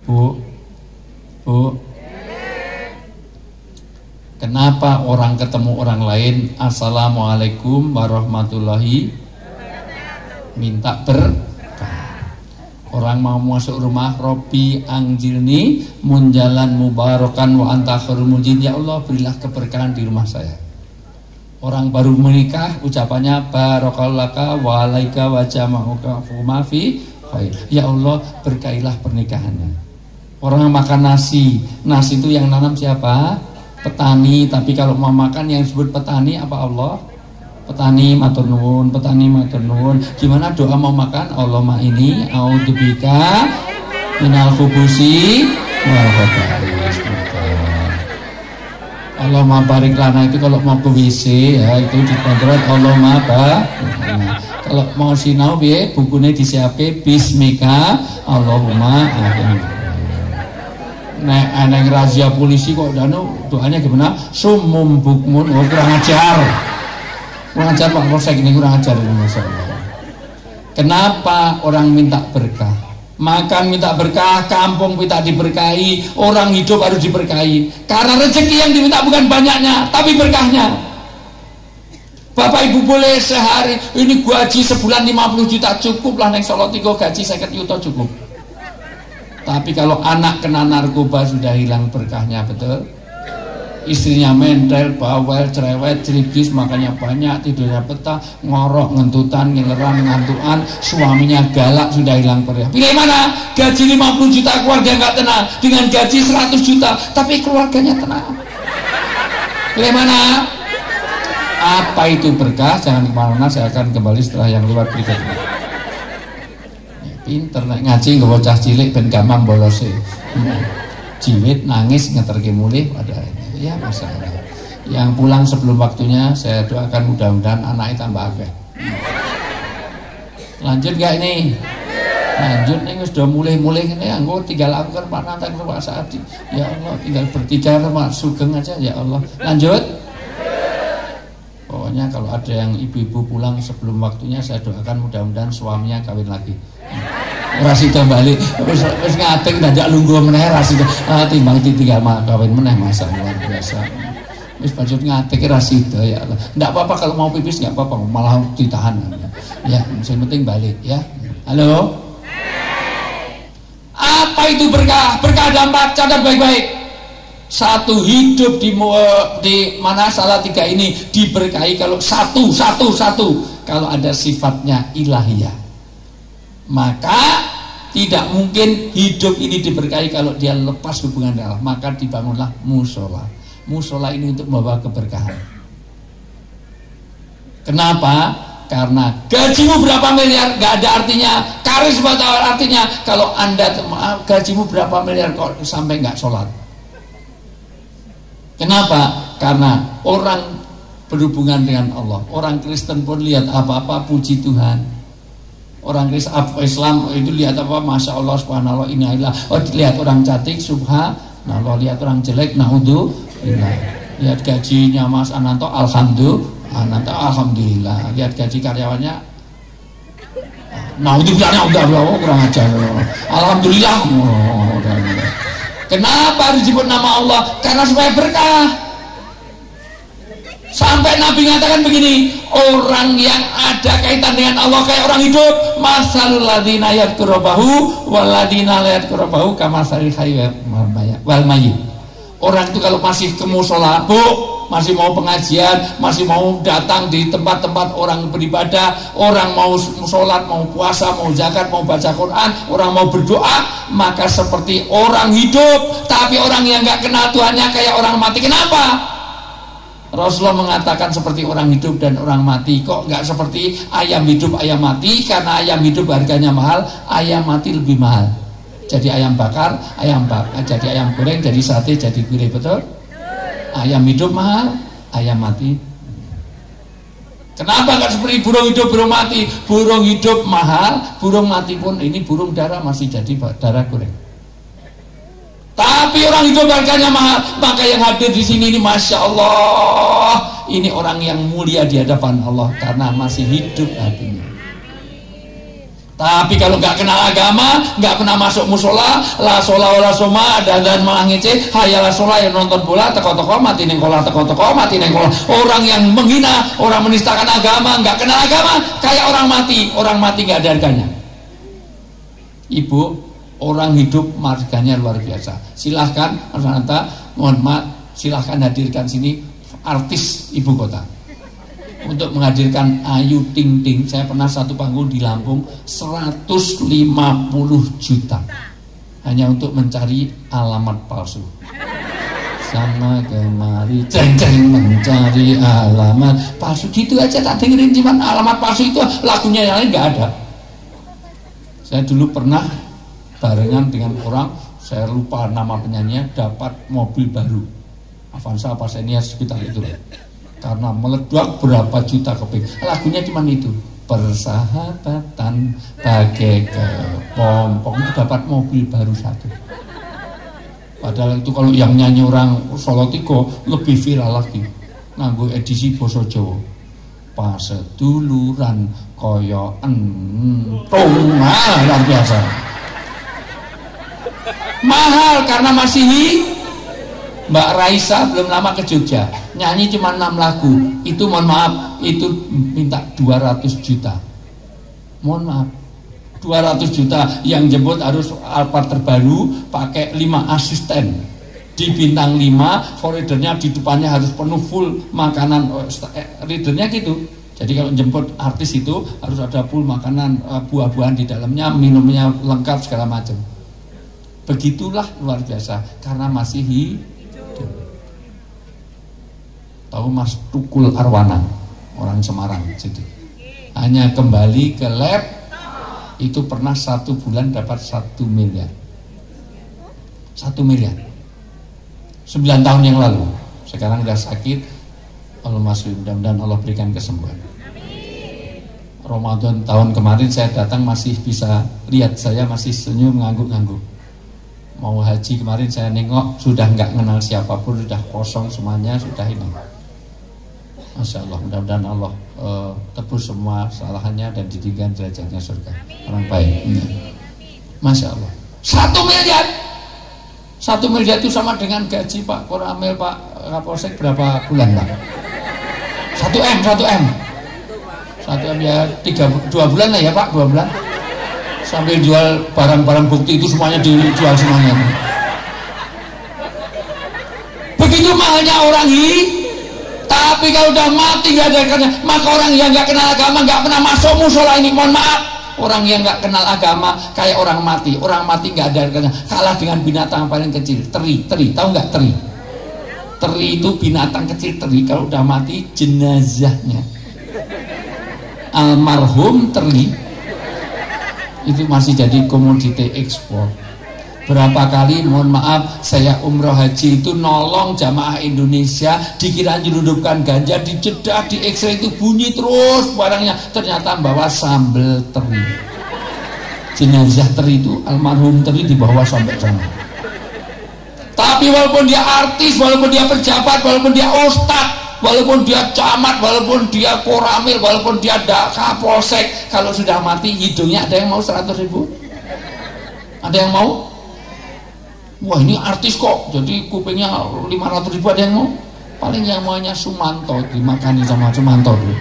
Bu, kenapa orang ketemu orang lain assalamualaikum warahmatullahi minta berkah? Orang mau masuk rumah, Robbi angjilni munjalan mubarakan wa anta khairul munjin, ya Allah berilah keberkahan di rumah saya. Orang baru menikah ucapannya barakallaka wa alaika wa jama'uka fuma fi khair, ya Allah berkailah pernikahannya. Orang makan nasi itu yang nanam siapa? Petani. Tapi kalau mau makan yang disebut petani apa? Allah. Petani matur nuwun, petani matur nuwun. Gimana doa mau makan? Allahumma ini a'udzubika minal khubusi wal khaba'is. Allahumma barik lana itu kalau mau ke WC ya itu dikontrol Allahumma barik. Kalau mau sinau piye bukune disiape bismika Allahumma amin. Nek aneh razia polisi kok doanya gimana? Sumum bukmun, oh, kurang ajar Pak Polsek ini kurang ajar ini masalah. Kenapa orang minta berkah? Makan minta berkah, kampung minta diberkahi, orang hidup harus diberkahi. Karena rezeki yang diminta bukan banyaknya, tapi berkahnya. Bapak Ibu boleh sehari ini gaji sebulan 50 juta cukup lah, neng Solo Tigo gaji 50 juta cukup. Tapi kalau anak kena narkoba sudah hilang berkahnya, betul? Istrinya mentel, bawel, cerewet, cerigis, makanya banyak, tidurnya petah, ngorok, ngentutan, ngileran, ngantuan, suaminya galak, sudah hilang berkah. Pilih mana? Gaji 50 juta keluarga nggak tenang, dengan gaji 100 juta tapi keluarganya tenang. Pilih mana? Apa itu berkah? Jangan kemana-mana, saya akan kembali setelah yang luar berikut ini. Pinter nek ngaji nggak bocah cilik ben gampang bolose. Jiwit nangis ngeterke mulih pada ya masalah. Yang pulang sebelum waktunya saya doakan mudah-mudahan anaknya tambah akeh. Lanjut gak ini? Lanjut nih sudah mulai ini anggo tinggal aku kan Pak Nantak Pak Saadi. Ya Allah tinggal bertiga Pak Sugeng aja ya Allah. Lanjut. Pokoknya kalau ada yang ibu-ibu pulang sebelum waktunya saya doakan mudah-mudahan suaminya kawin lagi. Rasida balik wis ngateng dadak lungguh meneh rasida timbang ditinggal kawin meneh masa luar biasa. Wis pancet ngateng rasida ya Allah. Enggak apa-apa kalau mau pipis enggak apa-apa, malah ditahan. Ya, yang penting balik ya. Halo. Apa itu berkah? Berkah dampak catat baik-baik. Satu hidup di mana salah tiga ini diberkahi kalau satu kalau ada sifatnya ilahiyah. Maka tidak mungkin hidup ini diberkahi kalau dia lepas hubungan dengan Allah. Maka dibangunlah musola. Musola ini untuk membawa keberkahan. Kenapa? Karena gajimu berapa miliar gak ada artinya, karir sebatawar artinya kalau anda gajimu berapa miliar kok sampai gak sholat. Kenapa? Karena orang berhubungan dengan Allah. Orang Kristen pun lihat apa-apa puji Tuhan. Orang Islam itu lihat apa, masya Allah, subhanallah, inilah. Oh, lihat orang cantik, subhanallah. Lihat orang jelek, naudzubillah. Lihat gajinya Mas Ananto, alhamdulillah. Lihat gaji karyawannya, naudzubillah, kurang ajar. Alhamdulillah. Kenapa harus disebut nama Allah? Karena supaya berkah. Sampai Nabi mengatakan begini, orang yang ada kaitan dengan Allah kayak orang hidup. Masalul ladzina yadhkurubahu wal ladzina la yadhkurubahu kamasalil hayy wal mayyit. Orang itu kalau masih ke mushola, masih mau pengajian, masih mau datang di tempat-tempat orang beribadah, orang mau sholat, mau puasa, mau zakat, mau baca Quran, orang mau berdoa, maka seperti orang hidup. Tapi orang yang gak kenal Tuhannya kayak orang mati. Kenapa? Rasulullah mengatakan seperti orang hidup dan orang mati. Kok nggak seperti ayam hidup ayam mati? Karena ayam hidup harganya mahal, ayam mati lebih mahal. Jadi ayam bakar, jadi ayam goreng, jadi sate, jadi gulai, betul? Ayam hidup mahal, ayam mati. Kenapa nggak seperti burung hidup, burung mati? Burung hidup mahal, burung mati pun ini burung dara masih jadi dara goreng. Tapi orang hidup harganya mahal. Maka yang hadir di sini ini masya Allah, ini orang yang mulia di hadapan Allah karena masih hidup hatinya. Tapi kalau nggak kenal agama, nggak pernah masuk musola, la shola wala soma, dan malah ngece, hayalah shola yang nonton bola, teko-teko mati neng kolah, teko-teko mati neng kolah. Orang yang menghina, orang menistakan agama, nggak kenal agama, kayak orang mati nggak ada harganya. Ibu, orang hidup marganya luar biasa. Silahkan, mohon maaf, silahkan hadirkan sini artis ibu kota. Untuk menghadirkan Ayu Ting Ting, saya pernah satu panggung di Lampung 150 juta hanya untuk mencari alamat palsu. Sama kemari ceng-ceng mencari alamat palsu, gitu aja tak dengerin, cuman alamat palsu itu lagunya yang lain nggak ada. Saya dulu pernah barengan dengan orang, saya lupa nama penyanyinya, dapat mobil baru Avanza apa Xenia sekitar itu, karena meledak berapa juta keping. Lagunya cuma itu, persahabatan bagai kepompong, itu dapat mobil baru satu. Padahal itu kalau yang nyanyi orang Solo Tigo lebih viral lagi, nganggo edisi basa Jawa. Paseduluran koyo entung, luar biasa. Mahal karena masih Mbak Raisa belum lama ke Jogja, nyanyi cuma 6 lagu, itu mohon maaf, itu minta 200 juta. Mohon maaf, 200 juta, yang jemput harus Alphard terbaru, pakai 5 asisten, di bintang 5, ridernya di depannya harus penuh full makanan, ridernya gitu. Jadi kalau jemput artis itu harus ada full makanan, buah-buahan di dalamnya, minumnya lengkap segala macam. Begitulah luar biasa, karena masih hidup. Tahu Mas Tukul Arwana, orang Semarang situ. Hanya kembali ke lab itu pernah 1 bulan dapat 1 miliar. 1 miliar. 9 tahun yang lalu. Sekarang udah sakit. Allah masih, mudah-mudahan Allah berikan kesembuhan. Ramadan tahun kemarin saya datang masih bisa lihat, saya masih senyum, ngangguk-ngangguk. Mau haji kemarin saya nengok, sudah nggak kenal siapapun, sudah kosong semuanya, sudah ini. Masya Allah, mudah-mudahan Allah tebus semua kesalahannya dan ditinggikan derajatnya surga. Orang baik. Masya Allah. 1 miliar. 1 miliar itu sama dengan gaji Pak Koramil, Pak Kapolsek berapa bulan Pak? 1 M ya 2 bulan lah ya Pak, 2 bulan. Sambil jual barang-barang bukti itu semuanya dijual semuanya. Begitu mahalnya orang ini. Tapi kalau udah mati gak ada harganya, maka orang yang gak kenal agama gak pernah masuk musola ini. Mohon maaf, orang yang gak kenal agama kayak orang mati. Orang mati gak ada harganya, kalah dengan binatang paling kecil. Teri, tahu gak teri? Teri itu binatang kecil, teri. Kalau udah mati jenazahnya almarhum teri itu masih jadi komoditi ekspor. Berapa kali mohon maaf saya umroh haji itu nolong jamaah Indonesia, dikira nyelundupkan ganja, di Jeddah di X-ray itu bunyi terus barangnya, ternyata bawa sambal teri. Jenazah teri itu almarhum teri dibawa sampai sana. Tapi walaupun dia artis, walaupun dia pejabat, walaupun dia ustadz, walaupun dia camat, walaupun dia koramil, walaupun dia kapolsek, kalau sudah mati hidungnya ada yang mau 100.000? Ada yang mau? Wah ini artis kok, jadi kupingnya 500.000 ada yang mau? Paling yang maunya Sumanto, dimakani sama Sumanto dulu.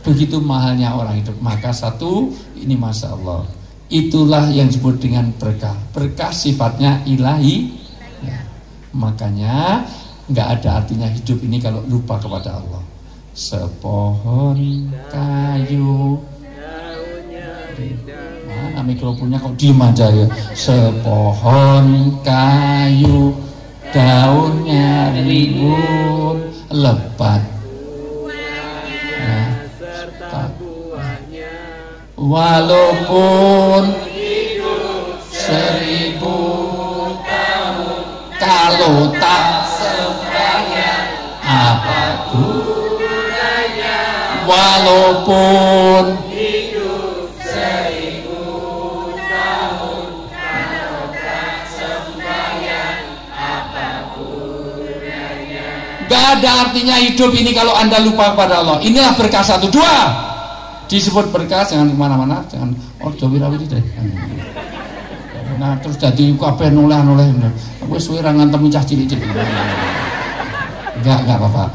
Begitu mahalnya orang hidup. Maka satu, ini Masya Allah, itulah yang disebut dengan berkah. Berkah sifatnya ilahi ya. Makanya nggak ada artinya hidup ini kalau lupa kepada Allah. Sepohon kayu, mana mikrofonnya kok diem aja ya. Sepohon kayu, daunnya rimbun, lebat, nah, walaupun hidup 1000 tahun, kalau tak sembahyang apa gunanya? Walaupun hidup 1000 tahun, kalau tak sembahyang apa gunanya? Gak ada artinya hidup ini kalau Anda lupa kepada Allah. Inilah berkah satu. Dua, disebut berkah jangan kemana-mana, jangan ojo wirawiri deh. Nah terus dadi kabeh noleh-noleh. Wis suwe ra ngantemi cah cilik-cilik. Enggak apa-apa.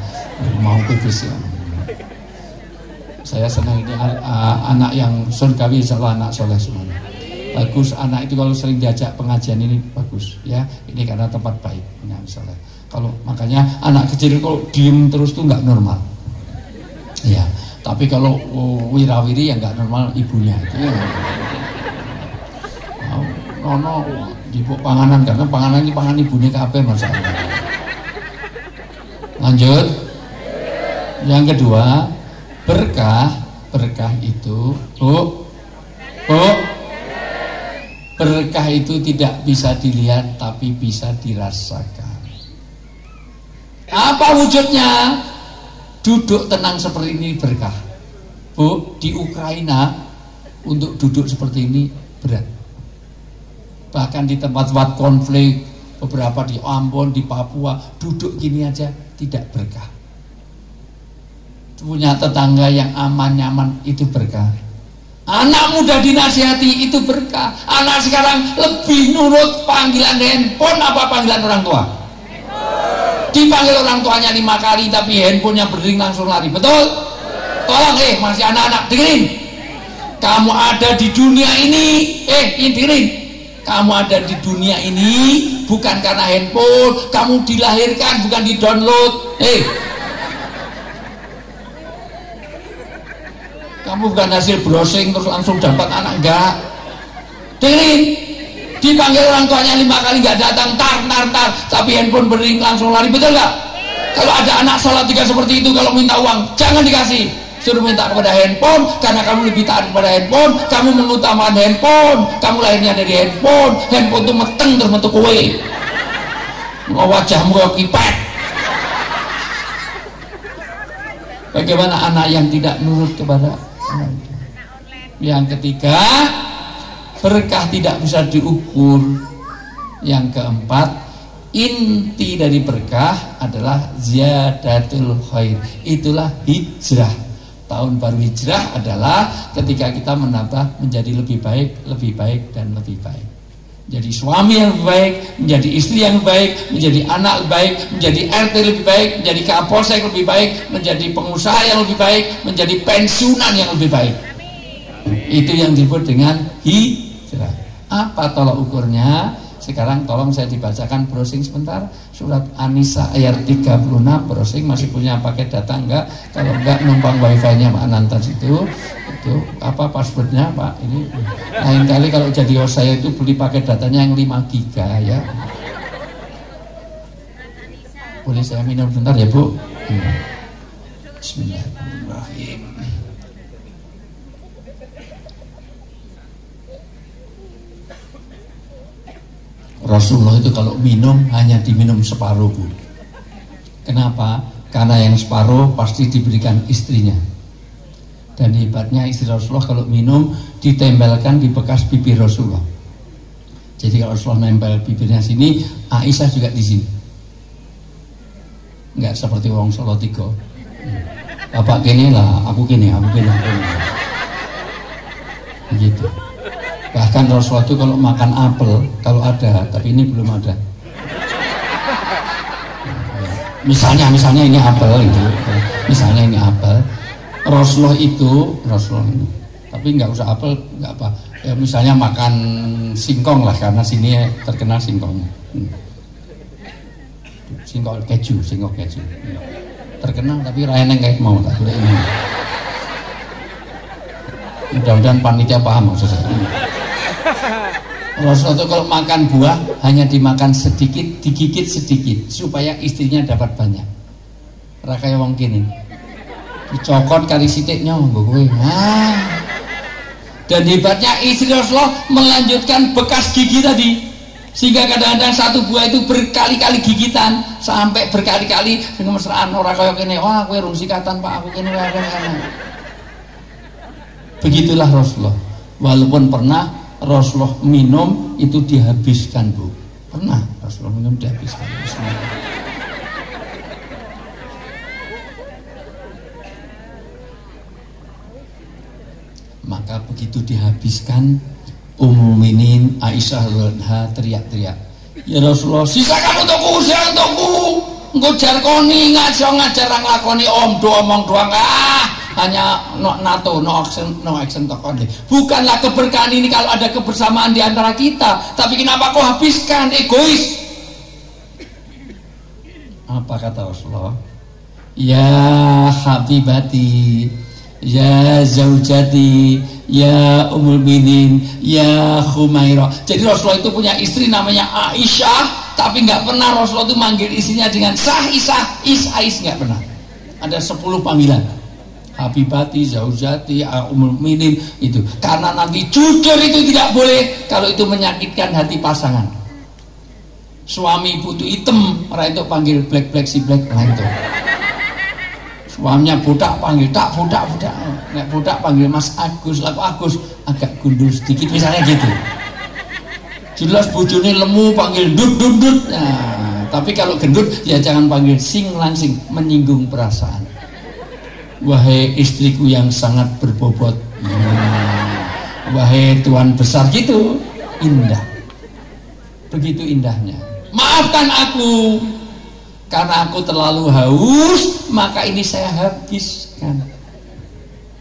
Mau pipis ya. Saya senang ini anak yang surgawi, insyaallah anak soleh semuanya. Bagus, anak itu kalau sering diajak pengajian ini bagus ya. Ini karena tempat baik. Nah, misalnya kalau makanya anak kecil kalau diem terus tuh nggak normal. Ya, tapi kalau wirawiri ya nggak normal ibunya itu ya. Nono dibuk panganan karena panganan ini pangan ibunya kabeh masalah. Lanjut. Yang kedua, berkah itu berkah itu tidak bisa dilihat tapi bisa dirasakan. Apa wujudnya? Duduk tenang seperti ini berkah. Bu, di Ukraina untuk duduk seperti ini berat. Bahkan di tempat-tempat konflik, beberapa di Ambon, di Papua, duduk gini aja tidak berkah. Punya tetangga yang aman nyaman itu berkah. Anak muda dinasihati itu berkah. Anak sekarang lebih nurut panggilan handphone apa panggilan orang tua? Dipanggil orang tuanya 5 kali tapi handphonenya berdering langsung lari. Betul? Tolong masih anak-anak dengerin. Kamu ada di dunia ini. Ini dengerin. Kamu ada di dunia ini bukan karena handphone. Kamu dilahirkan bukan di download. Kamu bukan hasil browsing terus langsung dapat anak, enggak. Dengerin. Dipanggil orang tuanya 5 kali nggak datang, tar, tapi handphone berdering langsung lari, betul nggak? Kalau ada anak sholat 3 seperti itu, kalau minta uang jangan dikasih, suruh minta kepada handphone, karena kamu lebih taat kepada handphone, kamu mengutamakan handphone, kamu lahirnya dari handphone tuh meteng terbentuk kue, wajahmu kayak kipet. Bagaimana anak yang tidak nurut kepada orang tua? Yang ketiga, berkah tidak bisa diukur. Yang keempat, inti dari berkah adalah ziyadatul khair. Itulah hijrah. Tahun baru hijrah adalah ketika kita menambah menjadi lebih baik dan lebih baik. Menjadi suami yang lebih baik, menjadi istri yang lebih baik, menjadi anak lebih baik, menjadi RT lebih baik, menjadi kapolsek lebih baik, menjadi pengusaha yang lebih baik, menjadi pensiunan yang lebih baik. Itu yang disebut dengan hijrah. Apa tolak ukurnya? Sekarang tolong saya dibacakan browsing sebentar surat An-Nisa ayat 36. Browsing masih punya paket data enggak? Kalau enggak numpang wifi-nya Pak Anantas itu apa passwordnya Pak? Ini lain kali kalau jadi host saya itu beli paket datanya yang 5 giga ya. Boleh saya minum bentar ya Bu? Bismillahirrahmanirrahim. Rasulullah itu kalau minum hanya diminum separuh Bu. Kenapa? Karena yang separuh pasti diberikan istrinya. Dan hebatnya istri Rasulullah kalau minum ditempelkan di bekas bibir Rasulullah. Jadi kalau Rasulullah nempel bibirnya sini, Aisyah juga di sini. Enggak seperti wong Solo Tigo. Bapak gini lah, aku gini. Begitu. Bahkan Rasulullah itu kalau makan apel, kalau ada, tapi ini belum ada. Misalnya ini apel itu. Misalnya ini apel. Rasulullah ini, tapi nggak usah apel, nggak apa. Ya, misalnya makan singkong lah, karena sini terkenal singkongnya. Singkong keju. Terkenal tapi raeneng kayak mau tak boleh ini. Mudah-mudahan panitia paham maksud saya. Rasulullah itu kalau makan buah hanya dimakan sedikit, digigit sedikit supaya istrinya dapat banyak. Rakaya wong kene. Dicokot kali sithik nyonggo kowe. Dan hebatnya istri Rasulullah melanjutkan bekas gigi tadi. Sehingga kadang-kadang satu buah itu berkali-kali gigitan sampai berkali-kali dengan mesraan ora kaya kene. Wah, kowe rung sikatan Pak, aku kene wae. Begitulah Rasulullah. Walaupun pernah Rasulullah minum itu dihabiskan Bu. Pernah Rasulullah minum dihabiskan. Maka begitu dihabiskan, Ummul Mukminin Aisyah radhiyallahu teriak-teriak, ya Rasulullah, sisa kamu untukku, sisa untukku. Engko jar koni ngajar nglakoni omdo omong doang, hanya no action tokon. Bukanlah keberkahan ini kalau ada kebersamaan di antara kita, tapi kenapa kau habiskan, egois? Apa kata Rasulullah? Ya habibati, ya zaujati, ya Ummul Mukminin, ya Khumairah. Jadi Rasulullah itu punya istri namanya Aisyah, tapi nggak pernah Rasulullah itu manggil istrinya dengan Isah, nggak pernah. Ada 10 panggilan. Habibati, zaujati, Ummul Mukminin itu. Karena nanti jujur itu tidak boleh kalau itu menyakitkan hati pasangan. Suami ibu itu hitam, orang itu panggil black si black, orang itu. Suaminya budak panggil tak budak. Nek budak panggil Mas Agus, laku Agus agak gundul sedikit misalnya gitu. Jelas bojone lemu panggil dut. Nah, tapi kalau gendut ya jangan panggil sing langsing, menyinggung perasaan. Wahai istriku yang sangat berbobot, wahai tuan besar, gitu indah, begitu indahnya. Maafkan aku karena aku terlalu haus, maka ini saya habiskan.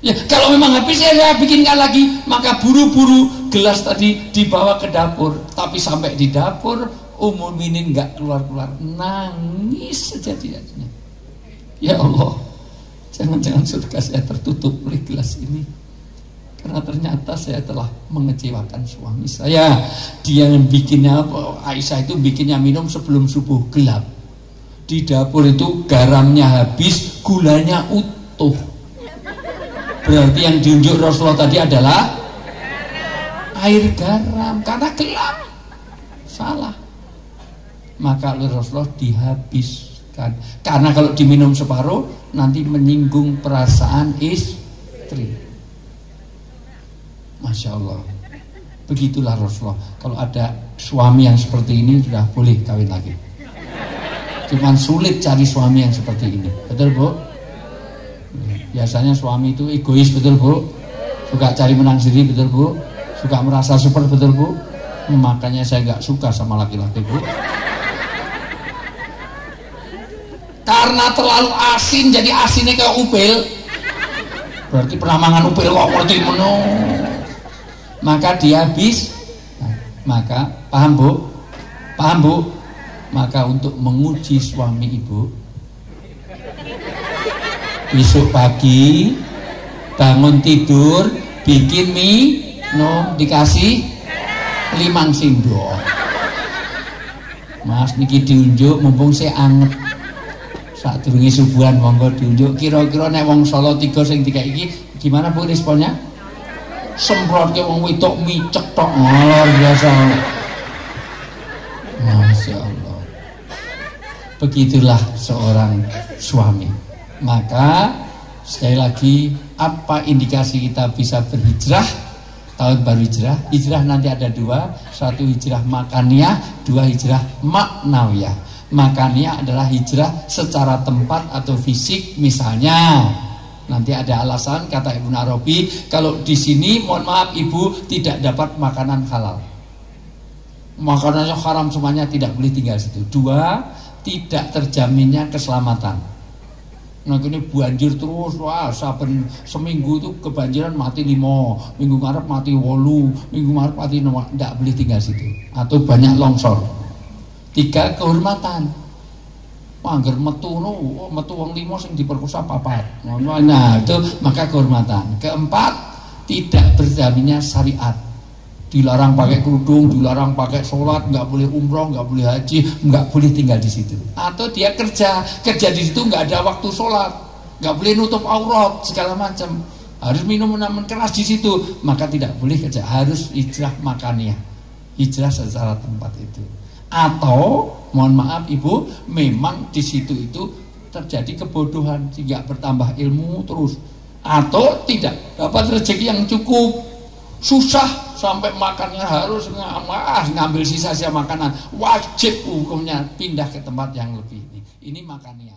Ya, kalau memang habis saya bikinkan lagi, maka buru-buru gelas tadi dibawa ke dapur. Tapi sampai di dapur, Ummul Mukminin nggak keluar-keluar, nangis sejadi-jadinya. Ya Allah, jangan-jangan surga saya tertutup oleh gelas ini, karena ternyata saya telah mengecewakan suami saya. Dia yang bikinnya, Aisyah itu bikinnya minum sebelum subuh gelap. Di dapur itu garamnya habis, gulanya utuh. Berarti yang diunjuk Rasulullah tadi adalah air garam, karena gelap. Salah. Maka oleh Rasulullah dihabiskan. Karena kalau diminum separuh nanti menyinggung perasaan istri. Masya Allah. Begitulah Rasulullah. Kalau ada suami yang seperti ini sudah boleh kawin lagi. Cuman sulit cari suami yang seperti ini. Betul Bu? Biasanya suami itu egois, betul Bu? Suka cari menang sendiri, betul Bu? Suka merasa super, betul Bu? Makanya saya nggak suka sama laki-laki Bu. Karena terlalu asin, jadi asinnya kayak upil. Berarti pernah mangan upil kok ngerti meno. Maka dia habis. Maka paham Bu? Paham Bu? Maka untuk menguji suami ibu, besok pagi bangun tidur bikin mie, dikasih 5 sendok. Mas niki diunjuk mumpung saya anget. Sadurunge subuhan monggo diunjuk. Kira-kira nek wong Solo 3 sing dikai iki gimana Bu responnya? Semprotke wong wedok mie cetok luar biasa. Masya Allah. Begitulah seorang suami. Maka sekali lagi, apa indikasi kita bisa berhijrah? Tahun baru hijrah. Hijrah nanti ada 2, 1 hijrah makaniyah, 2 hijrah maknawiyah. Makaniyah adalah hijrah secara tempat atau fisik. Misalnya nanti ada alasan kata Ibnu Arabi, kalau di sini mohon maaf ibu tidak dapat makanan halal, makanannya haram semuanya, tidak boleh tinggal situ. 2, tidak terjaminnya keselamatan. Nah ini banjir terus, wah saben seminggu itu kebanjiran mati 5, minggu ngarep mati 8, minggu ngarep mati 6, tidak boleh tinggal situ. Atau banyak longsor. 3, kehormatan. Angger metu wong 5 sing diperkosa 4. Nah itu maka kehormatan. 4, tidak berjaminnya syariat. Dilarang pakai kerudung, dilarang pakai sholat, nggak boleh umroh, nggak boleh haji, nggak boleh tinggal di situ. Atau dia kerja di situ nggak ada waktu sholat, nggak boleh nutup aurat segala macam, harus minum minuman keras di situ, maka tidak boleh kerja. Harus hijrah makaniyah, hijrah secara tempat itu. Atau mohon maaf ibu, memang di situ itu terjadi kebodohan sehingga bertambah ilmu terus, atau tidak dapat rezeki yang cukup, susah sampai makannya harus ngambil sisa-sisa makanan, wajib hukumnya pindah ke tempat yang lebih ini makannya.